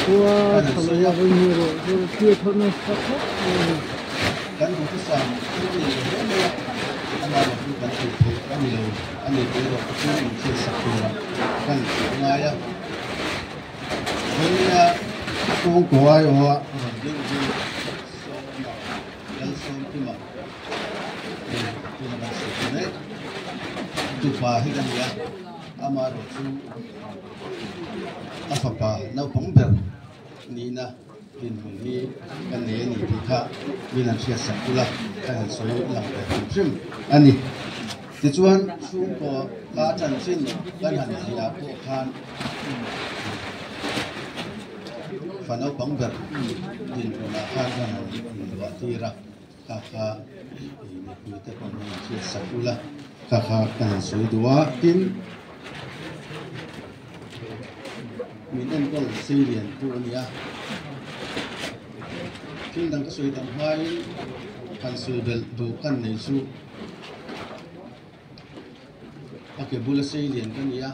Tua thằng nhà với nhiều rồi kia thôi nó sắp hết gắn cùng cái sàn cái gì hết đấy anh làm một cái gắn cùng anh nhiều cái rồi cái mình chia sẻ cùng là gắn ngay á với không có ai họ nhưng gắn xong cái mà cái là gắn xong đấy chụp vào hết cái gì á mà rồi chú apa nau pangber ni na tin ni kan ne ni thikha milan sia sakula kan soi lang ta trim ani ti chuan chu ko la chan chin kan han sia ko khan fa nau pangber tin ko la khan kan wa ti ra ka kha ni te ko ni sia sakula ka kha kan soi duwa tin mình đang có xây liền tu nia, khi đang có xây tầm hai, kan xây bel tu kan này su, cái bula xây liền cái nia,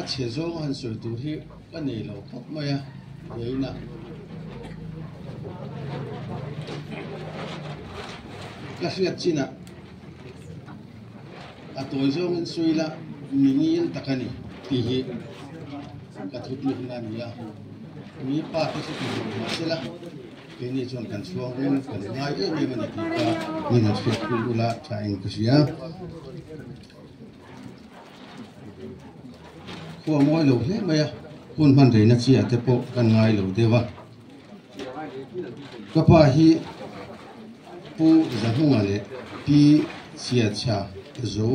chế zo kan xây tu hi cái này lâu khóc mày vậy nè, cái chuyện gì nè, tôi zo kan xây là mình takani tihi kathut ni na niya ni pa ti su ti sila kini chon kan suang ren kan ngai ni man ti ka ni na fit ula chain ka sia ko moi lo hle maya hun man re na chia te po kan ngai lo dewa ka pa hi pu zahunga le pi sia cha zo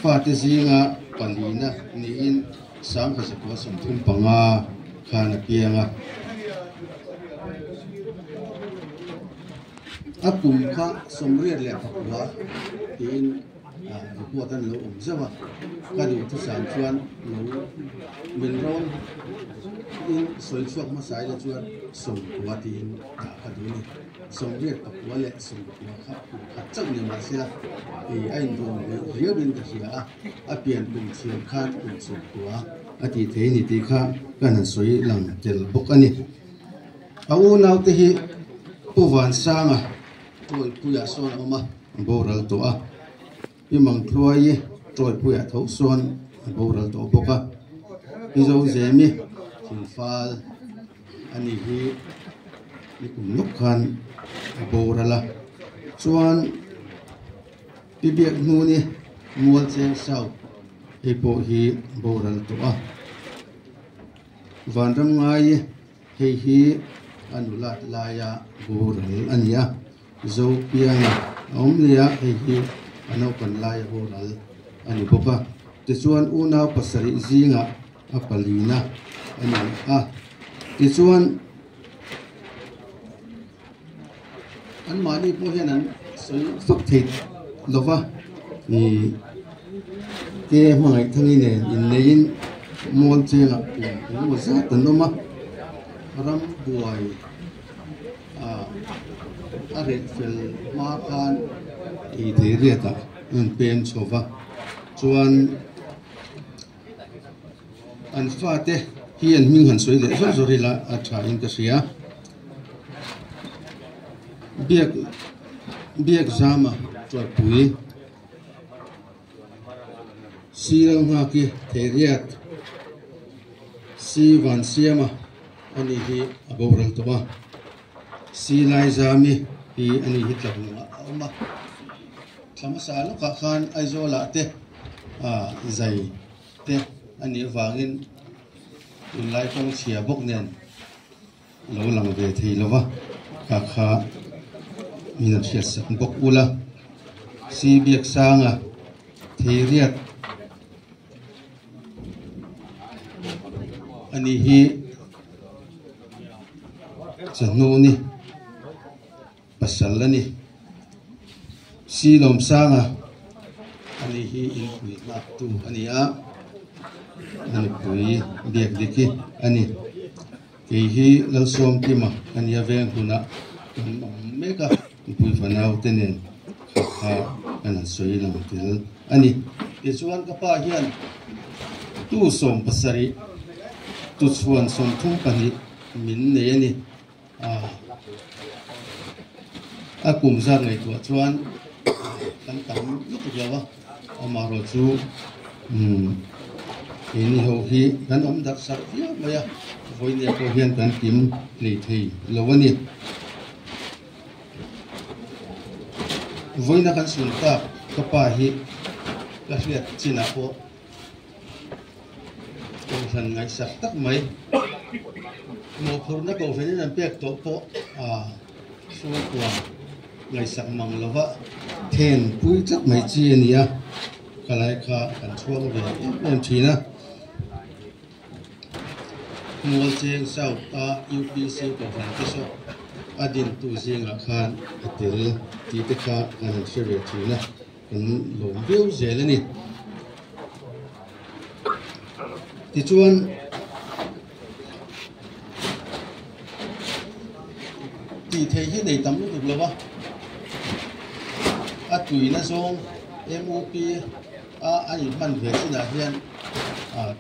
fa te zinga palina ni in sang ka se ko som thum panga khana pianga apum kha somriat le pakwa tin ko tan lo zawa ka du tu san chuan lo min ron in soi chuak ma sai la chuan som kwa tin ka du ni somriat pakwa le som kwa kha chak ni ma sila ai do riu bin ka sia a pian bin chiam khan bin som kwa ati the ni ti kha kan soi lang tel bok ani au nau te hi puwan sanga tôi puya son oma boral to a imang thloi tôi puya tho son boral to boka izo zemi fal ani hi ikum nok khan borala chuan bibiak nu ni mual cheng sau epo hi boral to a vanram ngai hei hi anulat laya boral ania zo pianga omlia hi ano kan lai boral ani boka ti chuan una pasari zinga apalina ani a ti chuan an mani po hian an soi fak thei lova ni ke mangai thangi ne in nein mon chenga mo za tanoma ram buai a red fel ma khan i the riata an pen chova chuan an fa te hi an ming han soi le zo zo rila a tha in ka sia biak zama chwa pui si lang ha ki the riat si van siama ani hi aboral towa si lai zami hi ani hi tlawnga oma thamasa lo ka khan aizola te zai te ani wangin in lai kong chia bok nen lo lang ve thei lova ka kha min thias bok ula si biak sanga thei riat ani hi chanu ni pasal ni si lom sanga ani hi in pui na tu ani a ani pui biak diki ani ke hi lal som tima ani aveng huna meka pui fanau tenen kha ana soi lang til ani ichuan ka pa hian tu som pasari tu chuan som thum pani min ne ani a kum zar ngai tu chuan kan tam tu lawa amaro chu ini ho hi kan om dak sar ya maya voi ne ko hian kan kim lei thei lowani voi na kan sun ta ka pa hi ka hriat china ko ko san ngai sak tak mai mo phur na ko fen na pek to ko su kwa ngai sak mang lova then pui chắc mai chi ania kalai kha kan chuang ve em thina mual cheng sau a UPC ko han ke so adin tu zinga khan atil ti te kha kan shere thina kan lom veu zelani ti chuan ti thei hi nei tam lu tuk lova a tui na zong MOP ani man ve sina hian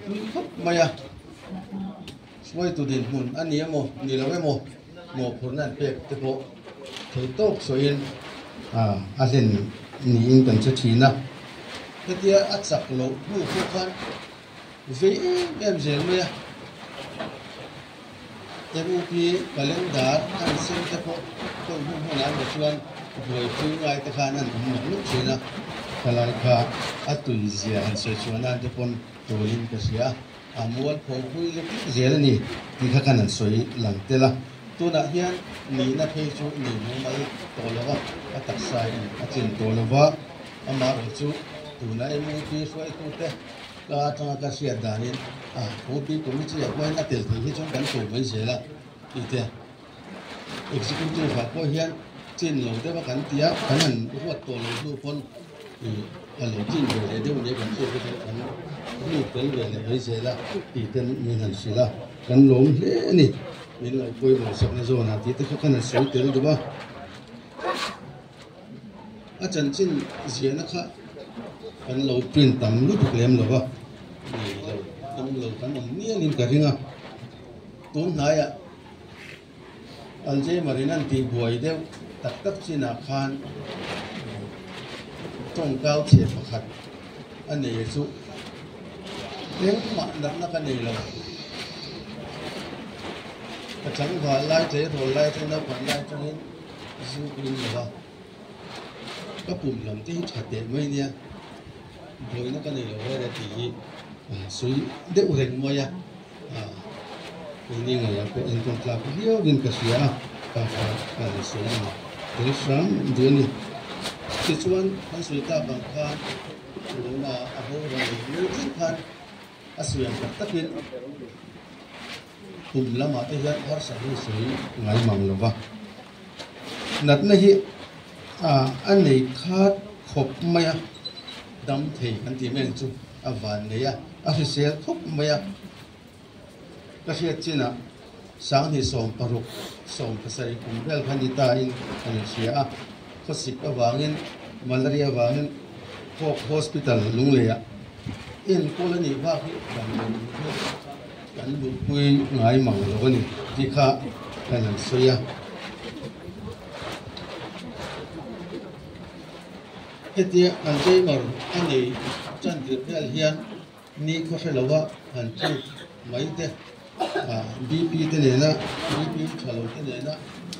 tui khop maya swai tu din hun ani emo ni lawe mo phun nan pek te po thei tok soin a len ni in kan cha thina hetia a chak lo bu khu khan ve em zel maya MOP calendar an sem te po ko hun hun an mo chuan rồi tôi ngay tới khả năng cũng lúc chuyện là cái lại cả tùy gì anh sẽ chọn anh cho con tôi lên cái gì muốn phổ quy lúc gì là nè thì các anh soi làm thế là tôi đã hiện nị na phê chú nị muốn mấy tổ là vợ tập sai chuyện tổ là vợ mà rồi chú tôi đã em đi soi tôi thế cả trong cái gì đó nên phổ quy cũng chỉ là quay na tiền thì trong cái tổ mới gì là như thế executive phải có hiện trên lầu đấy bác cán tía cán hẳn huột tổ lầu du con ở lầu trên về để đâu đấy còn chưa có thể cán như tên về là với gì là thì tên mình hẳn gì là cán lốm thế nè mình lại quay một sập này rồi là tí tới các hẳn xấu tiếng đúng không à chân trên gì nó khác cán lầu truyền tầm lúc được làm lầu không lầu trong lầu cán làm nia lên cả riêng à tốn hại à anh chơi mà đến ăn thì buổi đeo tất tất chi na khan trong cao thiệt mà khát anh này chú nếu mà đặt nó cái này là chẳng phải lai thế rồi lai thế đâu còn lai cho nên chú bình là các bùn làm tí chặt tiền mấy nha rồi nó cái này là cái thì suy đeo rèn môi à ini ngaya ko entong club hiyo din kasi ka suy thế sáng dia ni chuan an sui ta bang khan luna abo ra ni khan asuyam takin lama te hian har sa hi sui ngai mang lova nat na hi an nei khat khop maya dam thei kan ti men chu avan ne ya a hi se khop maya ka hiat china sáng thì sòng paruk sòng pasari kumvel khanita in anusia khosik awangin malaria awangin hospital lunglea in colony va hi kan bu pui ngai mang lo ni ti kha kan soya hetia an jai mar ani chan dir hian ni kho helawa an chu mai te BP thế này na BP trả lời thế này na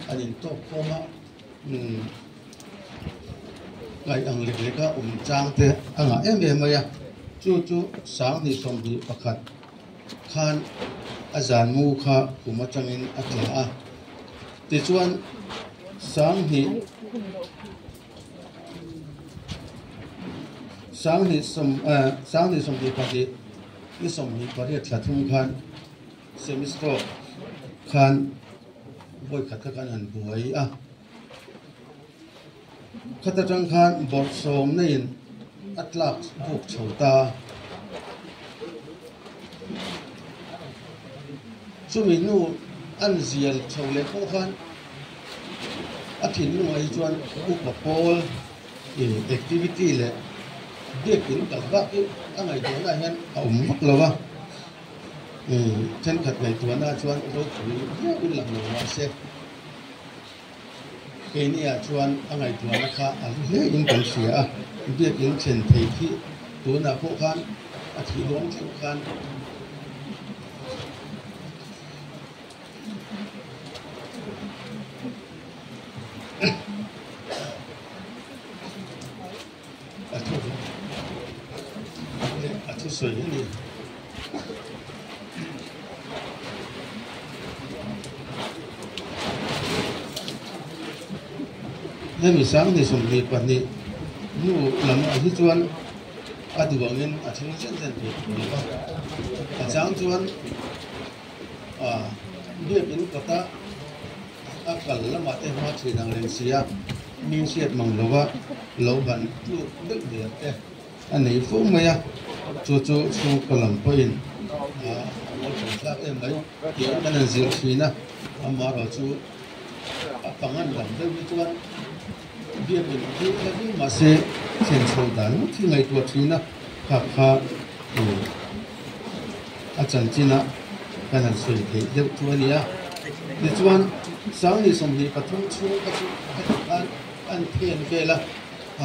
anh nhìn tốt không á ngày ăn lịch lịch á trang thế em mày à chú sáng thì xong thì bạc hạt khan azan mu kha kuma changin atla ti chuan sáng thì xong thì bạc thì xong thì bạc thì chặt thung khan semester khan boy khat khan han buai khata chang khan bor som nein atlak buk chota chumi nu an zial chole ko khan athin nu ai chuan upapol activity le biakin kalba angai dona hian mak lawa chân thật này tuấn đã chuan rồi cũng rất là nhiều xe cái này chuan anh ấy tuấn đã khá là in cảnh xỉa biết những chuyện thấy khi tuấn đã khó khăn thì luôn khó khăn thôi sợi này nên mình sáng thì dùng việc quản lý nu làm ởที่chuanดูว่าเงินทิ้งเส้นเดียวนี่ว่าsáng chuanเรียกเป็นกตะกันละมาแต่มาที่นังเลงเสียมีเสียดมังละว่าเราบันลูกดึกเดือดแต่อันนี้ฟุ้งไหมจู่สู้กลังไปอินเราสงสัยไหมเดี๋ยวมันจะเสียนะมาเราจู่ปังอันหลังเดิมที่ว่าเบี้ยเป็นที่ที่มาเสียเส้นโซดานที่ในตัวที่นะข้าอาจารย์จีน่ะกันนั้นสวยที่เดี๋ยวตัวนี้ในส่วนสาวนี่สมดีปฐุมชูปฐุมอันเทียนเกล้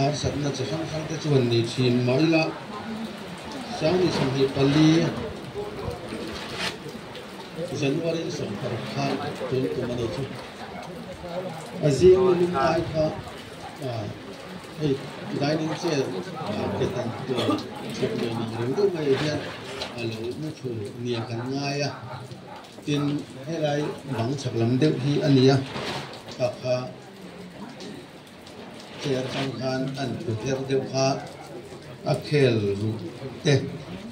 าสัตว์น่าจะค่อนข้างจะส่วนนี้ชินมาอีละสาวนี่สมดีปลีจันวารีสมภารข้าตัวมันเองอาเซียนลุ่มไอ้ข้าได้นิ่งเสียเกิดตั้งตัวชุดเดิมหรือตัวไม่เพี้ยนเราไม่ถูกเนียกันง่ายกินให้ไรหวังฉักลำเดียวที่อันนี้ข้าเจ้าทางการอันตัวเดียวข้าเคลรูเตะ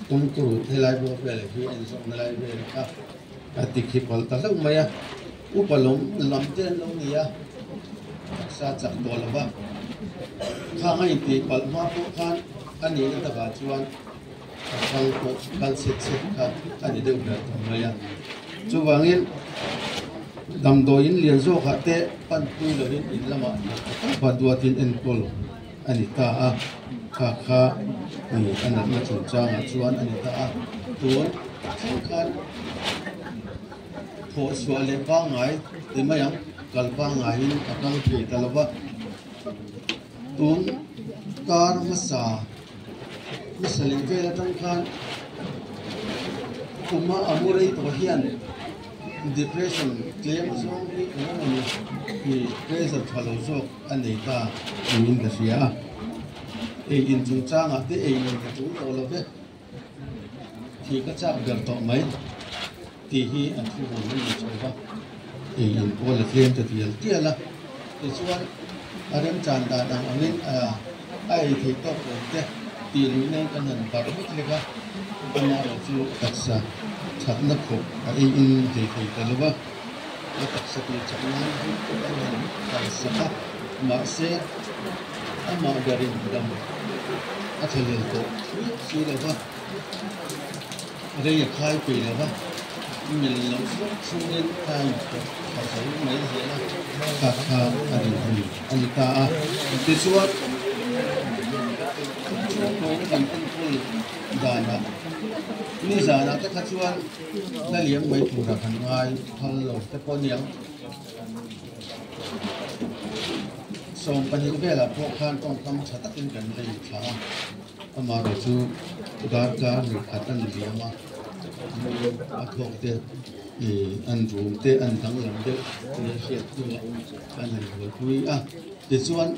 ตุ้งกรูให้ไรบัวเปล่าที่อันส่งให้ไรเปล่าติดขีดบอลตะลุ่มไหมอุปลงลำเต้นลงนี้ซาจักตัวละบ้างข้าให้ตีบอลมาพวกข้าอันนี้ก็ตะการชวนฟังการเสร็จครับอันนี้เดี๋ยวทำไมจู่วางเงินดำโดยเรียนโซ่ขัดเตะปั้นปุยเลยอินละมาปัดตัวทินเอ็นโกลอันนี้ตาข้านี่อันนั้นมาถึงจ้างชวนอันนี้ตาตัวทั้งคันโถส่วนเล็บบ้างไงแต่ไม่ยังกันบ้างไงกันผีตลอดตุนการมาสามิสลิเวลตั้งคันผมมาอามุรีตัวเฮียน depression เกลียมส่งที่นั่นนี่เกลียมทะลุโซกอันนี้ตาอินกับเสียอินจุจ้างอ่ะที่อินกับจุโตแล้วเว้ยที่ก็จะเกิดต่อไหมที่ฮีอันที่ผมไม่รู้จักว่าอินโอละเกลียมจะเที่ยวเที่ยวละแต่ส่วนอาเรื่องจานดาดังอันนี้ไอ้ที่ต้องเกิดเนี่ยตีลุยในกันนั่นปารุษเลยครับเป็นอะไรที่ตัดสะชัดนักขบไอ้อินที่แต่ละว่าตัดสะที่ชัดนั้นตัดสะครับมาเสียมาเดินดำอัธยาศัยสิ่งเลยว่าเรียกใครไปเลยว่ามีหลงสุ่งเงินทางภาษาไม่เสียนะข้าอันนี้ตาติดสวดช่วงโน้นกันเป็นคนดานะนี่สานะแต่ข้าชวนได้เลี้ยงไว้ถูกรักกันไว้พันหลงแต่พอเลี้ยงส่งปัญญาเวลาพวกข้าต้องทำชัดตั้งกันเลยค่ะมาดูชูการหรือขัดตั้งเลี้ยงมาอาทอกเตะอันรูมเตะอันทั้งหลังเตะเนี่ยเสียตัวอันนั้นเราคุยแต่ส่วน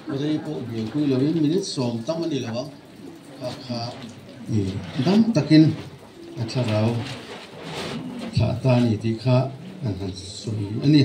อะไรพวกเดี๋ยวคุยเราไม่มีนิดส่งตั้งมันนี่หรอวะข้าดั้มตะกินถ้าเราขาตานี่ที่ข้าอันนั้นสวยอันนี้